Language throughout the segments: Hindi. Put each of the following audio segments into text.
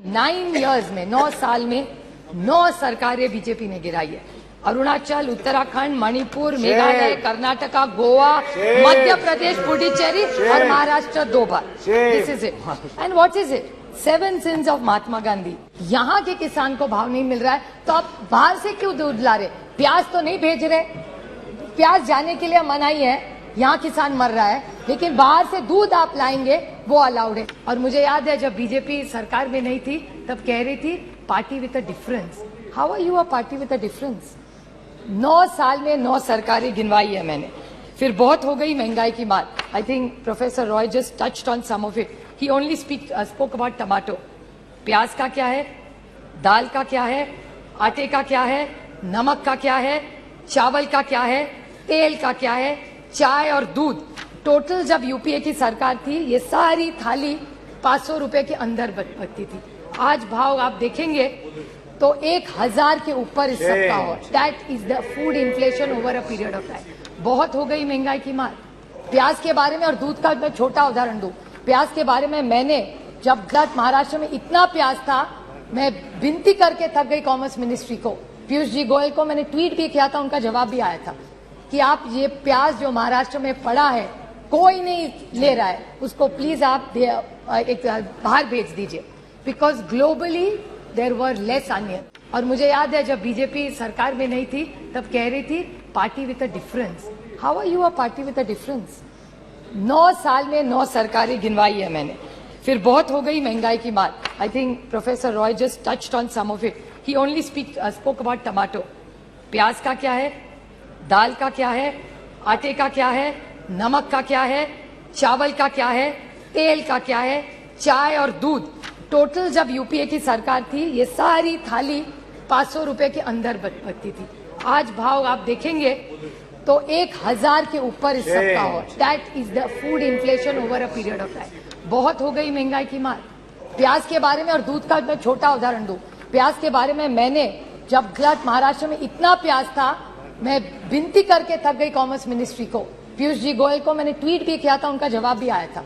9 इयर्स में 9 साल में 9 सरकारें बीजेपी ने गिराई है। अरुणाचल, उत्तराखंड, मणिपुर, मेघालय, कर्नाटका, गोवा, मध्य प्रदेश, पुडुचेरी और महाराष्ट्र 2 बार। This is it. And what is it? 7 sins of Mahatma Gandhi. यहाँ के किसान को भाव नहीं मिल रहा है तो आप बाहर से क्यों दूध ला रहे? प्याज तो नहीं भेज रहे, प्याज जाने के लिए मनाही है, यहाँ किसान मर रहा है, लेकिन बाहर से दूध आप लाएंगे वो अलाउड है। और मुझे याद है जब बीजेपी सरकार में नहीं थी तब कह रही थी party with a difference. How are you a party with a difference? 9 साल में 9 सरकारें गिनवाई है मैंने। फिर बहुत हो गई महंगाई की बात। I think professor Roy just touched on some of it. He only spoke about tomato. प्याज का क्या है, दाल का क्या है, आटे का क्या है, नमक का क्या है, चावल का क्या है, तेल का क्या है, चाय और दूध। टोटल जब यूपीए की सरकार थी ये सारी थाली 500 रुपए के अंदर बचती थी। आज भाव आप देखेंगे तो 1000 के ऊपर इस सबका हो। That is the food inflation over a period of time. बहुत हो गई महंगाई की मार। प्याज के बारे में और दूध का मैं छोटा उदाहरण दूं। प्याज के बारे में मैंने जब महाराष्ट्र में इतना प्याज था, मैं विनती करके थक गई कॉमर्स मिनिस्ट्री को, पीयूष जी गोयल को मैंने ट्वीट भी किया था, उनका जवाब भी आया था कि आप ये प्याज जो महाराष्ट्र में पड़ा है कोई नहीं ले रहा है, उसको प्लीज आप एक बाहर भेज दीजिए। Because globally there were less onion. और मुझे याद है जब बीजेपी सरकार में नहीं थी तब कह रही थी party with a difference. How are you a party with a difference? 9 साल में 9 सरकारें गिनवाई है मैंने। फिर बहुत हो गई महंगाई की बात। I think professor Roy just touched on some of it. He only spoke about tomato. प्याज का क्या है, दाल का क्या है, आटे का क्या है, नमक का क्या है, चावल का क्या है, तेल का क्या है, चाय और दूध। टोटल जब यूपीए की सरकार थी ये सारी थाली 500 रुपए के अंदर बचती थी। आज भाव आप देखेंगे तो 1000 के ऊपर इस सबका हो। That is the food inflation over a period of time. बहुत हो गई महंगाई की मार। प्याज के बारे में और दूध का मैं छोटा उदाहरण दूं। प्याज के बारे में मैंने जब महाराष्ट्र में इतना प्याज था, मैं विनती करके थक गई कॉमर्स मिनिस्ट्री को, पीयूष जी गोयल को मैंने ट्वीट भी किया था, उनका जवाब भी आया था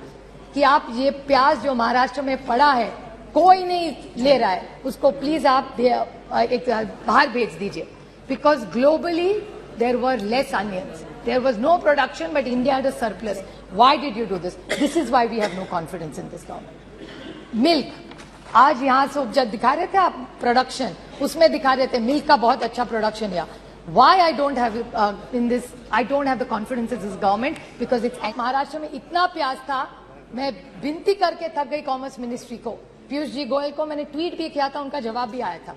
कि आप ये प्याज जो महाराष्ट्र में पड़ा है कोई नहीं ले रहा है, उसको प्लीज आप एक बाहर भेज दीजिए। Because globally there were less onions, there was no production but India had a surplus. Why did you do this? This is why we have no confidence in this government. Milk, आज यहाँ से उपजा दिखा रहे थे आप प्रोडक्शन, उसमें दिखा रहे थे मिल्क का बहुत अच्छा प्रोडक्शन या Why I don't have I don't have the confidence in this government because it's Maharashtra में इतना प्याज था, मैं विनती करके थक गई कॉमर्स मिनिस्ट्री को, पीयूष जी गोयल को मैंने ट्वीट भी किया था, उनका जवाब भी आया था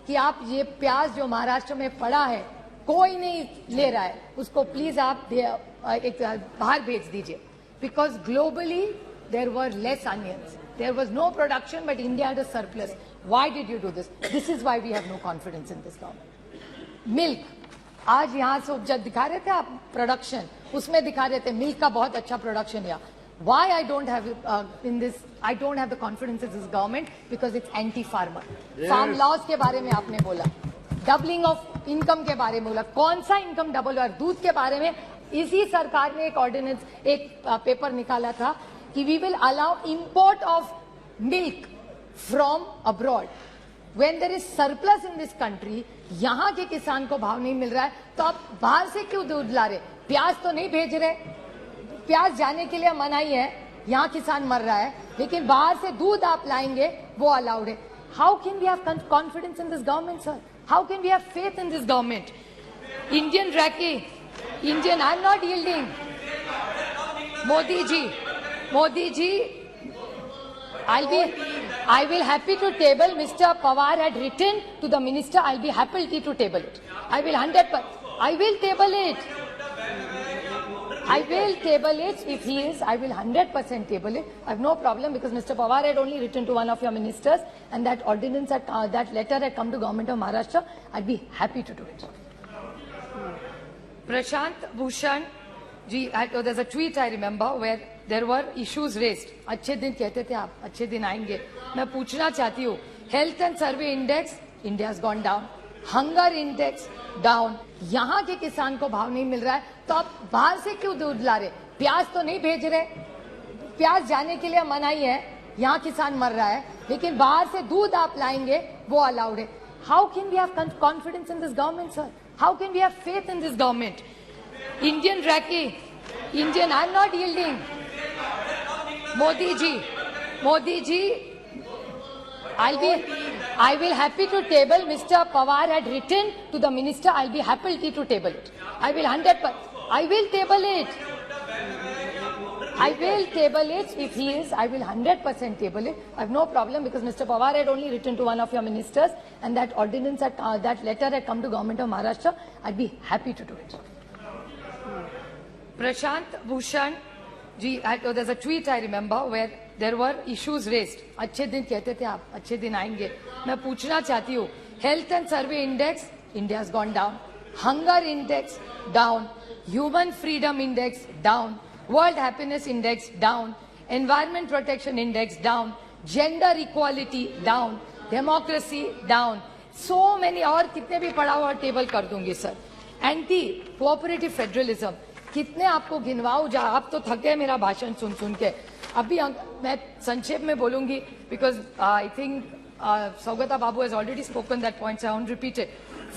कि आप ये प्याज जो महाराष्ट्र में पड़ा है कोई नहीं ले रहा है, उसको प्लीज आप एक बाहर भेज दीजिए। Because globally there were less onions, there was no production but India had a surplus. Why did you do this? This is why we have no confidence in this government. Milk, आज यहाँ से उपजा दिखा रहे थे आप प्रोडक्शन, उसमें दिखा रहे थे मिल्क का बहुत अच्छा प्रोडक्शन या Why I don't have I don't have the confidence in this government because it's anti-farmer. Farm laws के बारे में आपने बोला, डबलिंग ऑफ इनकम के बारे में बोला, कौन सा इनकम डबल हुआ? दूध के बारे में इसी सरकार ने एक ऑर्डिनेंस, एक पेपर निकाला था कि we will allow import of milk from abroad when there is surplus in this country. यहाँ के किसान को भाव नहीं मिल रहा है तो आप बाहर से क्यों दूध ला रहे? प्याज तो नहीं भेज रहे, प्याज जाने के लिए मनाही है, यहाँ किसान मर रहा है, लेकिन बाहर से दूध आप लाएंगे वो अलाउड है। How can we have confidence in this government sir? How can we have faith in this government? Indian रैकी, Indian, I am not yielding. Modi ji, I will happy to table. Mr. Pawar had written to the minister. I'll be happy to table it. I will 100%. I will table it. I will table it if he is. I will 100% table it. I have no problem because Mr. Pawar had only written to one of your ministers, and that ordinance, that letter had come to government of Maharashtra. I'd be happy to do it. Prashant Bhushan ji, there's a tweet I remember where there were issues raised. अच्छे दिन कहते थे आप, अच्छे दिन आएंगे। मैं पूछना चाहती हूँ, health and survey index India has gone down, hunger index down, यहाँ के किसान को भाव नहीं मिल रहा है तो आप बाहर से क्यों दूध ला रहे? प्याज तो नहीं भेज रहे, प्याज जाने के लिए मनाही है, यहाँ किसान मर रहा है, लेकिन बाहर से दूध आप लाएंगे वो अलाउड है. How can we have confidence in this government, sir? How can we have faith in this government? Indian Raki, Indian, I'm not yielding. Modi ji, I will happy to table. Mr. Pawar had written to the minister, I'll be happy to table it. I will 100%, I will table it. I will table it if he is. I will 100% table it. I have no problem because Mr. Pawar had only written to one of your ministers, and that ordinance, that letter had come to government of Maharashtra. I'd be happy to do it. Prashant Bhushan ji, there's a tweet I remember where there were issues raised. अच्छे दिन कहते थे आप, अच्छे दिन आएंगे. मैं पूछना चाहती हूँ, health and survey index, India has gone down. Hunger index down. Human freedom index down. World Happiness Index down, Environment Protection Index down, Gender Equality down, Democracy down. So many और कितने भी पढ़ा हुआ टेबल कर दूंगी सर. एंटी कोऑपरेटिव फेडरलिज्म कितने आपको गिनवाऊं जा, आप तो थके मेरा भाषण सुन सुन के. अभी मैं संक्षेप में बोलूंगी because I think Saugata Babu has already spoken that points. I won't repeat it.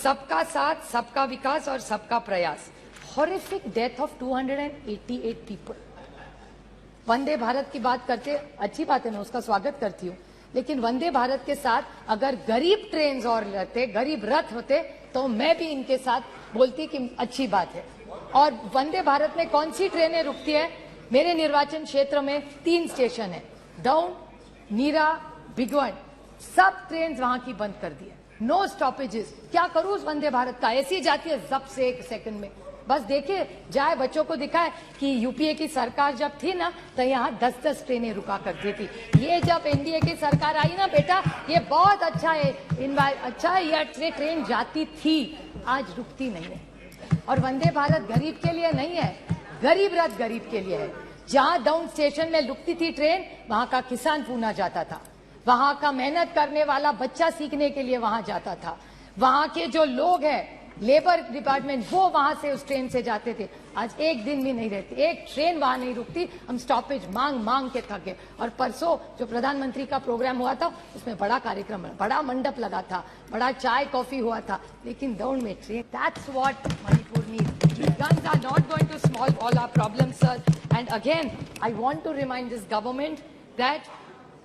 सबका साथ, सबका विकास और सबका प्रयास. Horrific death of 288 people. Vande Bharat की बात करते, अच्छी बात है, मैं उसका स्वागत करती हूँ, लेकिन वंदे भारत के साथ अगर गरीब ट्रेन और रहते, गरीब रथ होते, तो मैं भी इनके साथ बोलती कि अच्छी बात है. और वंदे भारत में कौन सी ट्रेनें रुकती है? मेरे निर्वाचन क्षेत्र में 3 स्टेशन है, डाउन, नीरा, बिगवन. सब ट्रेन वहां की बंद कर दी है. No stoppages. क्या करूं उस वंदे भारत का? ऐसी जाती है जब से 1 सेकंड में. बस देखिए जाए, बच्चों को दिखाए कि यूपीए की सरकार जब थी ना तो यहाँ 10-10 ट्रेनें रुका करती थी. ये जब एनडीए की सरकार आई ना बेटा, ये बहुत अच्छा है, अच्छा है, ये ट्रेन जाती थी, आज रुकती नहीं है. और वंदे भारत गरीब के लिए नहीं है, गरीब रथ गरीब के लिए है. जहाँ डाउन स्टेशन में रुकती थी ट्रेन, वहां का किसान पूना जाता था, वहां का मेहनत करने वाला बच्चा सीखने के लिए वहां जाता था, वहां के जो लोग हैं लेबर डिपार्टमेंट वो वहां से उस ट्रेन से जाते थे. आज एक दिन भी नहीं रहती, एक ट्रेन वहां नहीं रुकती. हम स्टॉपेज मांग मांग के थक गए. और परसों जो प्रधानमंत्री का प्रोग्राम हुआ था उसमें बड़ा कार्यक्रम, बड़ा मंडप लगा था, बड़ा चाय कॉफी हुआ था, लेकिन दौड़ में train. That's what Manipur needs. These guns are not going to solve all our problems, sir. And again, I want to remind this government that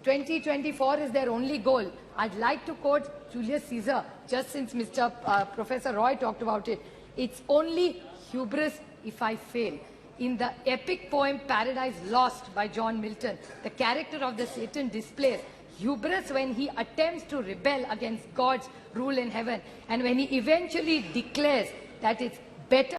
2024 is their only goal. I'd like to quote Julius Caesar, just since Mr. Professor Roy talked about it. It's only hubris if I fail. In the epic poem Paradise Lost by John Milton, the character of the Satan displays hubris when he attempts to rebel against God's rule in heaven, and when he eventually declares that it's better